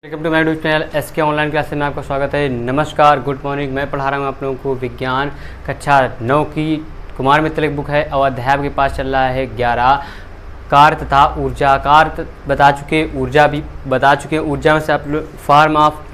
Welcome to my YouTube channel SK online classes में आपका स्वागत है। नमस्कार, गुड मॉर्निंग। मैं पढ़ा रहा हूँ आप लोगों को विज्ञान कक्षा 9 की कुमार मित्र एक बुक है और अध्याय के पास चल रहा है 11 कार्य तथा ऊर्जा। कार्य बता चुके, ऊर्जा भी बता चुके हैं। ऊर्जा में से आप लोग फॉर्म ऑफ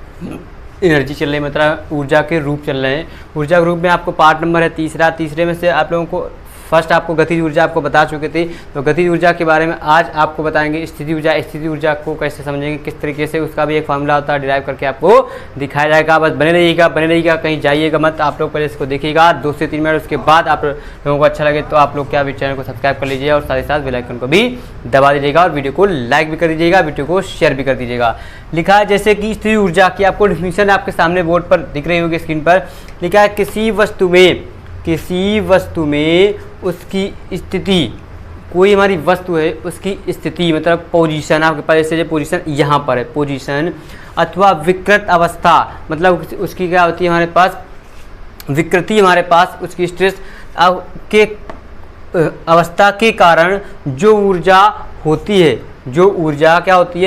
एनर्जी चल रही है, मतलब ऊर्जा के रूप चल रहे हैं। ऊर्जा के रूप में आपको पार्ट नंबर है तीसरे में से आप लोगों को फर्स्ट आपको गतिज ऊर्जा आपको बता चुके थे, तो गतिज ऊर्जा के बारे में आज आपको बताएंगे स्थिति ऊर्जा। स्थिति ऊर्जा को कैसे समझेंगे, किस तरीके से, उसका भी एक फार्मूला होता है, डिराइव करके आपको दिखाया जाएगा। बस बने रहिएगा, कहीं जाइएगा मत। आप लोग पहले इसको देखिएगा 2 से 3 मिनट, उसके बाद आप लोगों को अच्छा लगे तो आप लोग क्या भी चैनल को सब्सक्राइब कर लीजिए और साथ ही साथ बेल आइकन को भी दबा दीजिएगा और वीडियो को लाइक भी कर दीजिएगा, वीडियो को शेयर भी कर दीजिएगा। लिखा है जैसे कि स्थिति ऊर्जा की आपको डिफिनीशन आपके सामने बोर्ड पर दिख रही होगी स्क्रीन पर। लिखा है किसी वस्तु में उसकी स्थिति, कोई हमारी वस्तु है उसकी स्थिति मतलब पोजीशन, आपके पास जैसे पोजीशन यहाँ पर है पोजीशन, अथवा विकृत अवस्था मतलब उसकी क्या होती है हमारे पास विकृति, हमारे पास उसकी स्ट्रेस के अवस्था के कारण जो ऊर्जा होती है, जो ऊर्जा क्या होती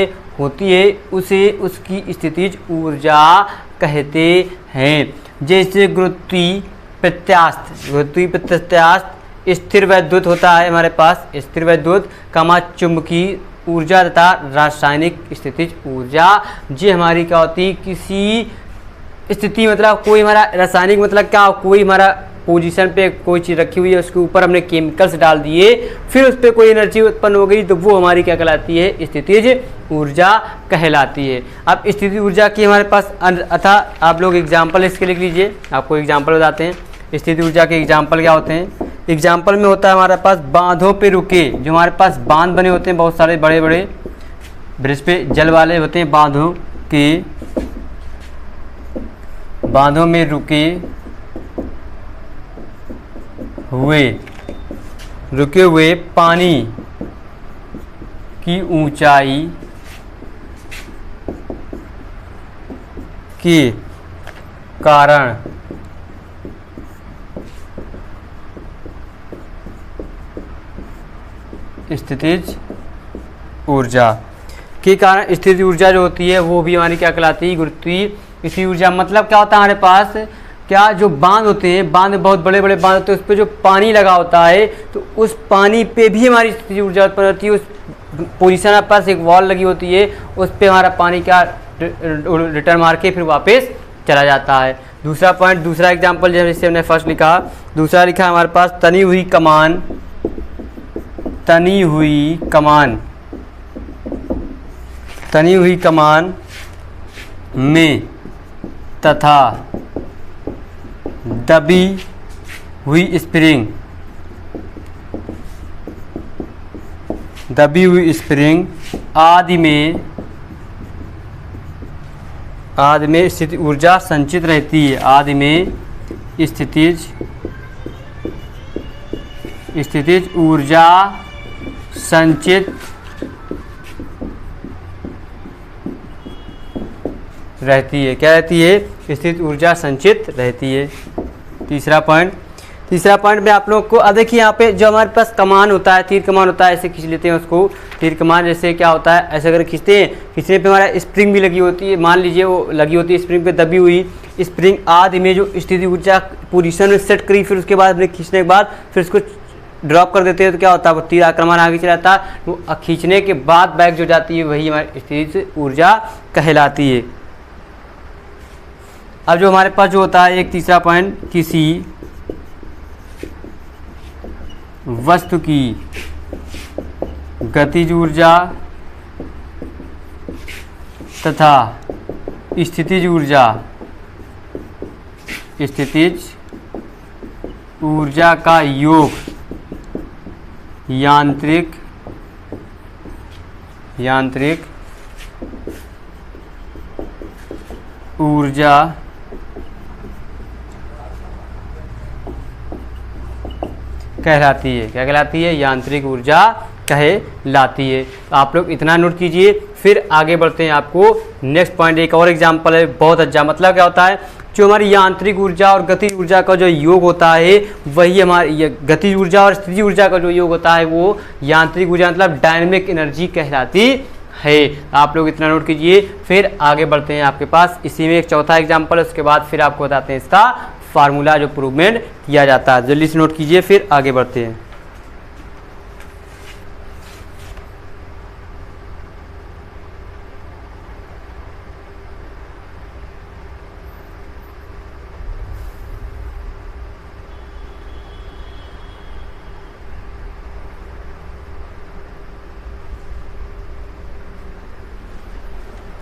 है उसे उसकी स्थितिज ऊर्जा कहते हैं। जैसे गुरुत्वीय प्रत्यास्थ स्थिर वैद्युत होता है हमारे पास, स्थिर वैद्युत चुंबकीय ऊर्जा तथा रासायनिक स्थितिज ऊर्जा। ये हमारी क्या होती है, किसी स्थिति मतलब कोई हमारा रासायनिक मतलब क्या, कोई हमारा पोजीशन पे कोई चीज़ रखी हुई है, उसके ऊपर हमने केमिकल्स डाल दिए, फिर उस पर कोई एनर्जी उत्पन्न हो गई, तो वो हमारी क्या कहलाती है, स्थितिज ऊर्जा कहलाती है। अब स्थितिज ऊर्जा की हमारे पास अथा आप लोग एग्जाम्पल इसके लिख लीजिए। आपको एग्जाम्पल बताते हैं स्थिति ऊर्जा के एग्जाम्पल क्या होते हैं। एग्जाम्पल में होता है हमारे पास बांधों पे रुके, जो हमारे पास बांध बने होते हैं बहुत सारे बड़े बड़े ब्रिज पे जल वाले होते हैं, बांधों में रुके हुए पानी की ऊंचाई के कारण स्थितिज ऊर्जा के कारण स्थितिज ऊर्जा जो होती है वो भी हमारी क्या कहलाती है, गुरुत्वीय स्थितिज ऊर्जा। मतलब क्या होता है हमारे पास, क्या जो बांध होते हैं, बांध बहुत बड़े बड़े बांध होते हैं, उस पर जो पानी लगा होता है तो उस पानी पे भी हमारी स्थितिज ऊर्जा उत्पन्न होती है। उस पोजीशन के पास एक वॉल लगी होती है, उस पर हमारा पानी क्या रिटर्न मार के फिर वापस चला जाता है। दूसरा पॉइंट, दूसरा एग्जाम्पल जैसे हमने फर्स्ट लिखा, दूसरा लिखा हमारे पास तनी हुई कमान में तथा दबी हुई स्प्रिंग आदि में स्थिति ऊर्जा संचित रहती है। आदि में स्थितिज ऊर्जा संचित रहती है। क्या रहती है, स्थितिज ऊर्जा संचित रहती है। तीसरा पॉइंट में आप लोग को देखिए यहाँ पे जो हमारे पास कमान होता है, तीर कमान होता है, ऐसे खींच लेते हैं उसको। तीर कमान जैसे क्या होता है, ऐसे अगर खींचते हैं, खींचने पे हमारा स्प्रिंग भी लगी होती है, मान लीजिए वो लगी होती है स्प्रिंग पे, दबी हुई स्प्रिंग आदि में जो स्थिति ऊर्जा पोजीशन में सेट करी, फिर उसके बाद हमने खींचने के बाद फिर उसको ड्रॉप कर देते हैं, तो क्या होता है वो तीर आक्रमण आगे चला जाता है, वो खींचने के बाद बैक जो जाती है वही हमारी स्थिति ऊर्जा कहलाती है। अब जो हमारे पास जो होता है एक तीसरा पॉइंट, किसी वस्तु की गतिज ऊर्जा तथा स्थितिज ऊर्जा का योग यांत्रिक ऊर्जा कहलाती है। क्या कहलाती है, यांत्रिक ऊर्जा कहलाती है। तो आप लोग इतना नोट कीजिए, फिर आगे बढ़ते हैं। आपको नेक्स्ट पॉइंट एक और एग्जांपल है बहुत अच्छा। मतलब क्या होता है, जो हमारी यांत्रिक ऊर्जा और गतिज ऊर्जा का जो योग होता है वही हमारी गतिज ऊर्जा और स्थितिज ऊर्जा का जो योग होता है वो यांत्रिक ऊर्जा मतलब डायनेमिक एनर्जी कहलाती है। आप लोग इतना नोट कीजिए, फिर आगे बढ़ते हैं आपके पास इसी में एक चौथा एग्जाम्पल, उसके बाद फिर आपको बताते हैं इसका फार्मूला जो प्रूवमेंट किया जाता है। जल्दी से नोट कीजिए, फिर आगे बढ़ते हैं।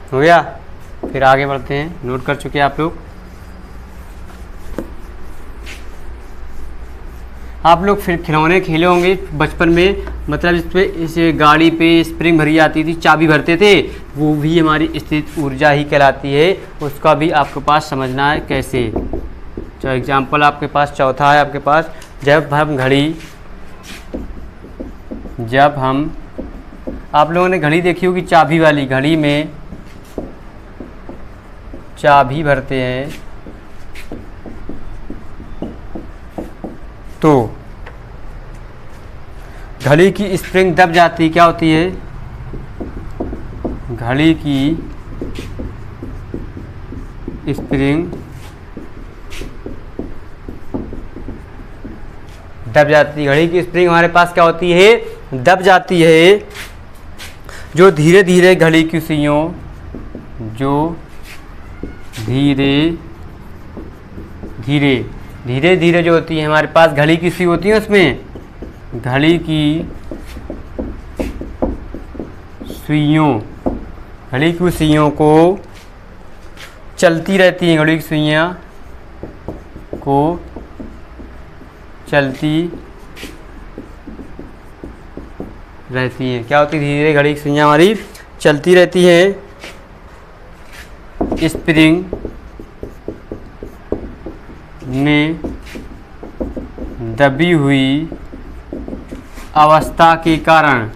हो गया, फिर आगे बढ़ते हैं। नोट कर चुके हैं आप लोग। आप लोग फिर खिलौने खेले होंगे बचपन में, मतलब इस पे इस गाड़ी पे स्प्रिंग भरी जाती थी, चाबी भरते थे, वो भी हमारी स्थित ऊर्जा ही कहलाती है। उसका भी आपके पास समझना है कैसे। तो एग्जाम्पल आपके पास चौथा है आपके पास, जब हम आप लोगों ने घड़ी देखी होगी चाबी वाली, घड़ी में चाबी भरते हैं तो घड़ी की स्प्रिंग दब जाती, क्या होती है, घड़ी की स्प्रिंग दब जाती है। घड़ी की स्प्रिंग हमारे पास क्या होती है, दब जाती है, जो धीरे धीरे घड़ी की सुइयों, जो धीरे धीरे जो होती है हमारे पास घड़ी की सुई होती है, उसमें घड़ी की सुइयों को चलती रहती हैं, घड़ी की सुइयाँ को चलती रहती हैं। क्या होती है, धीरे धीरे घड़ी की सुइयाँ हमारी चलती रहती हैं। स्प्रिंग में दबी हुई अवस्था के कारण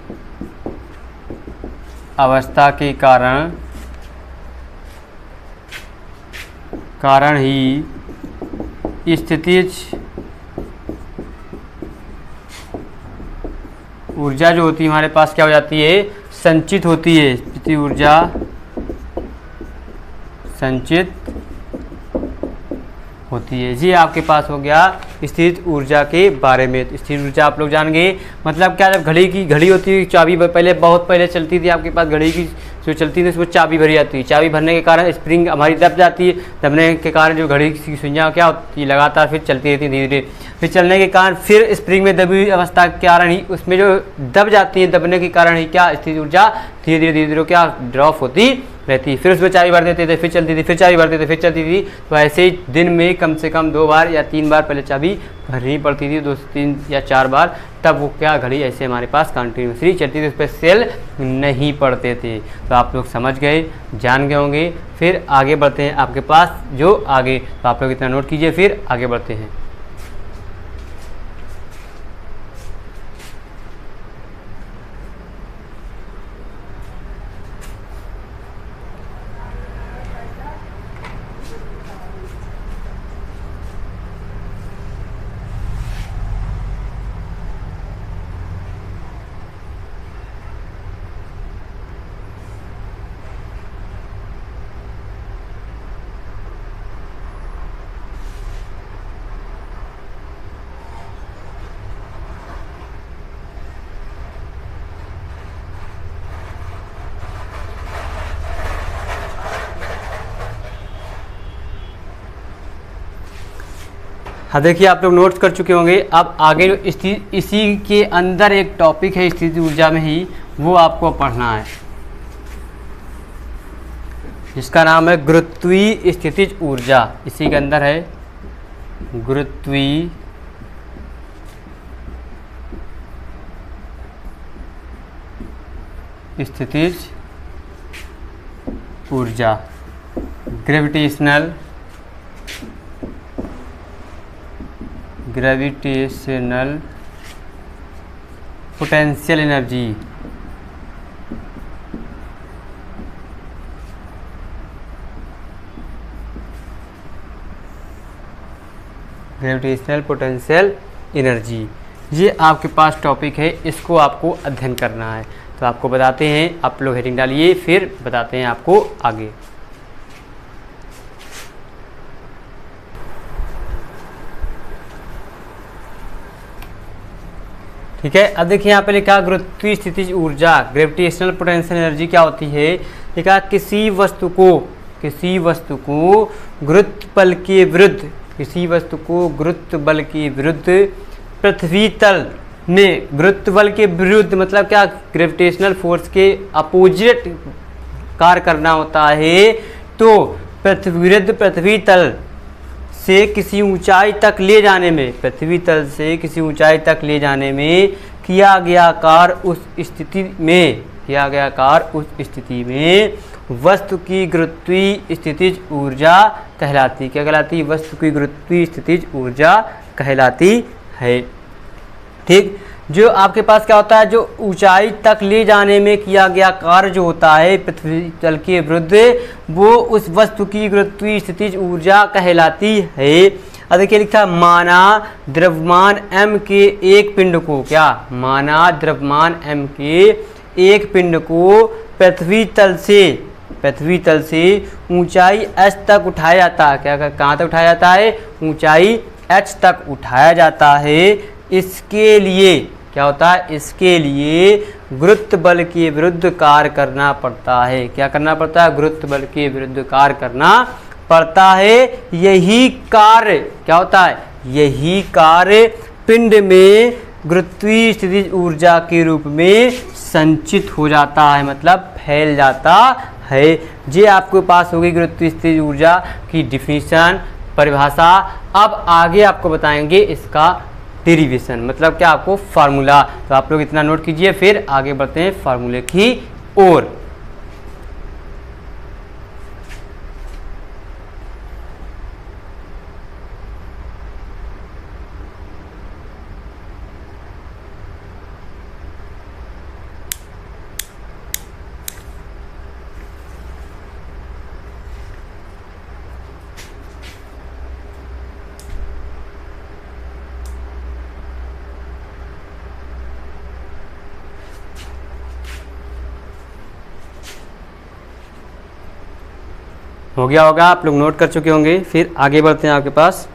ही स्थितिज ऊर्जा जो होती है हमारे पास क्या हो जाती है, संचित होती है। स्थितिज ऊर्जा संचित होती है। जी आपके पास हो गया स्थिर ऊर्जा के बारे में। तो स्थिर ऊर्जा आप लोग जान गए, मतलब क्या, जब घड़ी होती है, चाबी पहले बहुत पहले चलती थी आपके पास, घड़ी की जो चलती थी उसमें चाबी भरी जाती है, चाबी भरने के कारण स्प्रिंग हमारी दब जाती है, दबने के कारण जो घड़ी की सुइयाँ क्या होती है लगातार फिर चलती रहती है धीरे धीरे, फिर चलने के कारण फिर स्प्रिंग में दबी हुई अवस्था के कारण ही उसमें जो दब जाती है, दबने के कारण ही क्या स्थिर ऊर्जा धीरे धीरे क्या ड्रॉप होती रहती है। फिर उसमें चाबी भर देते थे, फिर चलती थी, फिर चाबी भरते थे, फिर चलती थी। तो ऐसे ही दिन में कम से कम 2 बार या 3 बार पहले चाबी भरनी पड़ती थी, 2 3 या 4 बार, तब वो क्या घड़ी ऐसे हमारे पास कंटिन्यूसली चलती थी, उस पर सेल नहीं पड़ते थे। तो आप लोग समझ गए, जान गए होंगे। फिर आगे बढ़ते हैं आपके पास जो आगे, तो आप लोग इतना नोट कीजिए, फिर आगे बढ़ते हैं। हाँ देखिए, आप लोग नोट्स कर चुके होंगे। अब आगे इसी के अंदर एक टॉपिक है स्थिति ऊर्जा में ही, वो आपको पढ़ना है, जिसका नाम है गुरुत्वीय स्थितिज ऊर्जा। इसी के अंदर है गुरुत्वीय स्थितिज ऊर्जा, gravitational potential energy. Gravitational potential energy, ये आपके पास टॉपिक है, इसको आपको अध्ययन करना है। तो आपको बताते हैं, आप लोग हेडिंग डालिए, फिर बताते हैं आपको आगे। ठीक है, अब देखिए यहाँ पे लिखा गुरुत्वीय स्थितिज ऊर्जा, ग्रेविटेशनल पोटेंशियल एनर्जी क्या होती है। लिखा किसी वस्तु को गुरुत्व बल के विरुद्ध, किसी वस्तु को गुरुत्व बल के विरुद्ध पृथ्वी तल में, गुरुत्व बल के विरुद्ध मतलब क्या, ग्रेविटेशनल फोर्स के अपोजिट कार्य करना होता है। तो पृथ्वी तल से किसी ऊंचाई तक ले जाने में, पृथ्वी तल से किसी ऊंचाई तक ले जाने में किया गया कार्य उस स्थिति में वस्तु की गुरुत्वीय स्थितिज ऊर्जा कहलाती, क्या कहलाती, वस्तु की गुरुत्वीय स्थितिज ऊर्जा कहलाती है। ठीक, जो आपके पास क्या होता है, जो ऊंचाई तक ले जाने में किया गया कार्य जो होता है पृथ्वी तल के विरुद्ध, वो उस वस्तु की गुरुत्वीय स्थितिज ऊर्जा कहलाती है। अब देखिए लिखा माना द्रव्यमान m के एक पिंड को, क्या माना द्रव्यमान m के एक पिंड को पृथ्वी तल से ऊंचाई h तक उठाया जाता है। क्या कहाँ तक उठाया जाता है, ऊंचाई h तक उठाया जाता है। इसके लिए क्या होता है, इसके लिए गुरुत्व बल के विरुद्ध कार्य करना पड़ता है। क्या करना पड़ता है, गुरुत्व बल के विरुद्ध कार्य करना पड़ता है। यही कार्य क्या होता है, यही कार्य पिंड में गुरुत्वीय स्थितिज ऊर्जा के रूप में संचित हो जाता है, मतलब फैल जाता है। ये आपके पास होगी गुरुत्वीय स्थितिज ऊर्जा की डिफिनीशन, परिभाषा। अब आगे आपको बताएंगे इसका डेरिवेशन, मतलब क्या, आपको फार्मूला। तो आप लोग इतना नोट कीजिए, फिर आगे बढ़ते हैं फार्मूले की ओर। हो गया होगा, आप लोग नोट कर चुके होंगे। फिर आगे बढ़ते हैं आपके पास।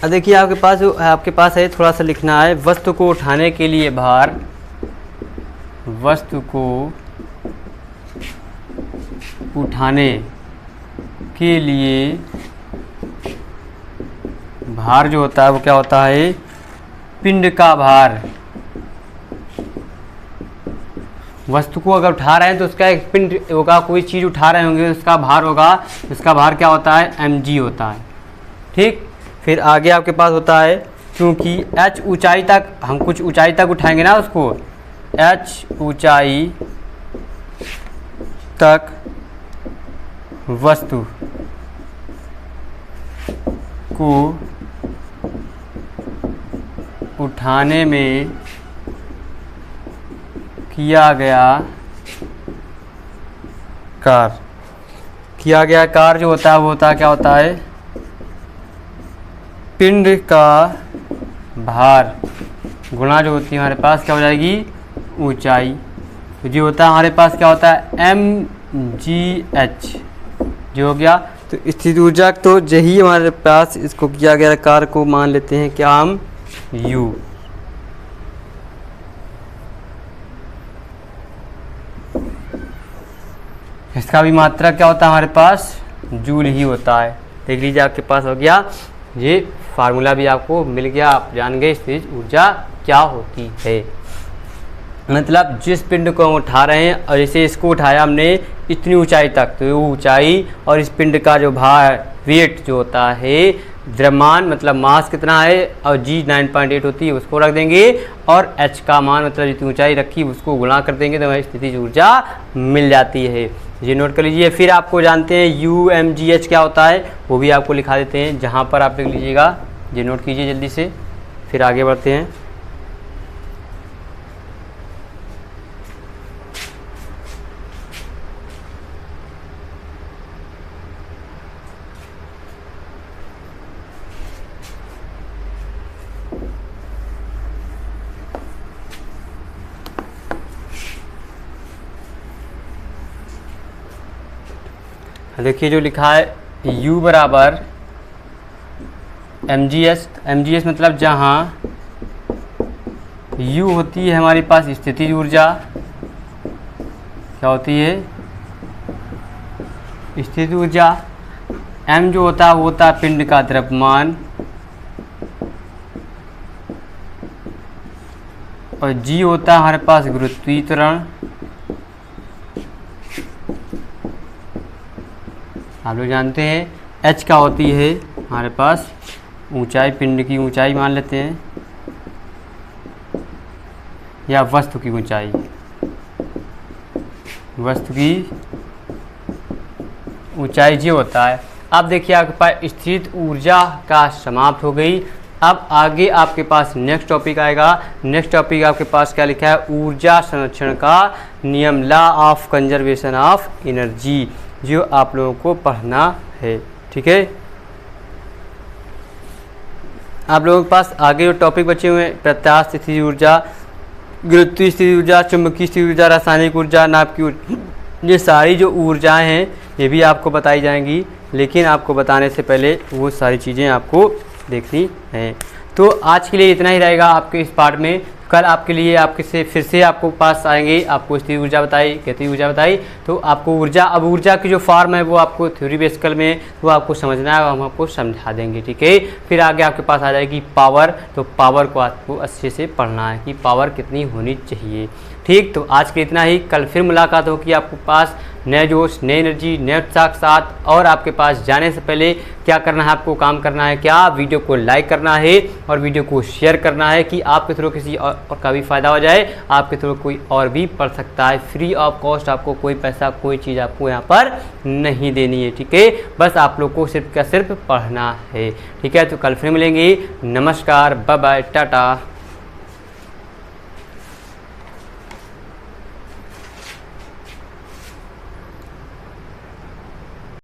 अब देखिए आपके पास है, थोड़ा सा लिखना है, वस्तु को उठाने के लिए भार, वस्तु को उठाने के लिए भार जो होता है वो क्या होता है, पिंड का भार। वस्तु को अगर उठा रहे हैं तो उसका एक पिंड होगा, कोई चीज़ उठा रहे होंगे, उसका भार होगा, उसका भार क्या होता है, mg होता है। ठीक, फिर आगे आपके पास होता है, क्योंकि h ऊंचाई तक, हम कुछ ऊंचाई तक उठाएंगे ना उसको, h ऊंचाई तक वस्तु को उठाने में किया गया कार्य जो होता है वो होता है, क्या होता है, पिंड का भार गुणा जो होती है हमारे पास क्या हो जाएगी, ऊंचाई। तो जो होता है हमारे पास क्या होता है, mgh जो हो गया। तो स्थित ऊर्जा तो यही हमारे पास, इसको किया गया कार्य को मान लेते हैं क्या हम, u। इसका भी मात्रा क्या होता है हमारे पास, जूल ही होता है। देख लीजिए आपके पास हो गया, ये फार्मूला भी आपको मिल गया, आप जान गए स्थितिज ऊर्जा क्या होती है। मतलब जिस पिंड को हम उठा रहे हैं, और जैसे इसको उठाया हमने इतनी ऊंचाई तक, तो वो ऊंचाई और इस पिंड का जो भार, वेट जो होता है, द्रव्यमान मतलब मास कितना है, और g 9.8 होती है उसको रख देंगे, और h का मान मतलब जितनी ऊंचाई रखी उसको गुणा कर देंगे, तो हमें स्थितिज ऊर्जा मिल जाती है। ये नोट कर लीजिए। फिर आपको जानते हैं UMGH क्या होता है, वो भी आपको लिखा देते हैं, जहाँ पर आप लिख लीजिएगा, ये नोट कीजिए जल्दी से। फिर आगे बढ़ते हैं। देखिए जो लिखा है U बराबर mgs, mgs मतलब जहाँ U होती है हमारे पास स्थितिज ऊर्जा, क्या होती है स्थितिज ऊर्जा, m जो होता है वो होता है पिंड का द्रव्यमान, और G होता है हमारे पास गुरुत्वीय त्वरण। आप लोग जानते हैं h का होती है हमारे पास ऊंचाई, पिंड की ऊंचाई मान लेते हैं, या वस्तु की ऊंचाई, वस्तु की ऊंचाई जी होता है। अब देखिए आपके पास स्थित ऊर्जा का समाप्त हो गई। अब आगे आपके पास नेक्स्ट टॉपिक आएगा। नेक्स्ट टॉपिक आपके पास क्या लिखा है, ऊर्जा संरक्षण का नियम, law of conservation of energy, जो आप लोगों को पढ़ना है। ठीक है, आप लोगों के पास आगे जो टॉपिक बचे हुए हैं, प्रत्यास्थ स्थितिज ऊर्जा, गुरुत्वीय स्थितिज ऊर्जा, चुंबकीय स्थितिज ऊर्जा, रासायनिक ऊर्जा, नाभ की ऊर्जा, ये सारी जो ऊर्जाएं हैं ये भी आपको बताई जाएंगी, लेकिन आपको बताने से पहले वो सारी चीज़ें आपको देखनी है। तो आज के लिए इतना ही रहेगा आपके इस पार्ट में। कल आपके लिए आपके से फिर से आपको पास आएंगे, आपको स्थिर ऊर्जा बताई, गतिज ऊर्जा बताई, तो आपको ऊर्जा, अब ऊर्जा की जो फॉर्म है वो आपको थ्योरी बेसिकल में वो आपको समझना है, हम आपको समझा देंगे। ठीक है, फिर आगे आपके पास आ जाएगी पावर, तो पावर को आपको अच्छे से पढ़ना है कि पावर कितनी होनी चाहिए। ठीक, तो आज के इतना ही, कल फिर मुलाकात होगी आपके पास नए जोश, नई एनर्जी, नए उत्साह के साथ। और आपके पास जाने से पहले क्या करना है, आपको काम करना है क्या, वीडियो को लाइक करना है और वीडियो को शेयर करना है कि आपके थ्रू किसी और का भी फ़ायदा हो जाए, आपके थ्रू कोई और भी पढ़ सकता है। फ्री ऑफ कॉस्ट, आपको कोई पैसा, कोई चीज़ आपको यहाँ पर नहीं देनी है। ठीक है, बस आप लोग को सिर्फ का सिर्फ पढ़ना है। ठीक है, तो कल फिर मिलेंगे। नमस्कार, बाय बाय, टाटा।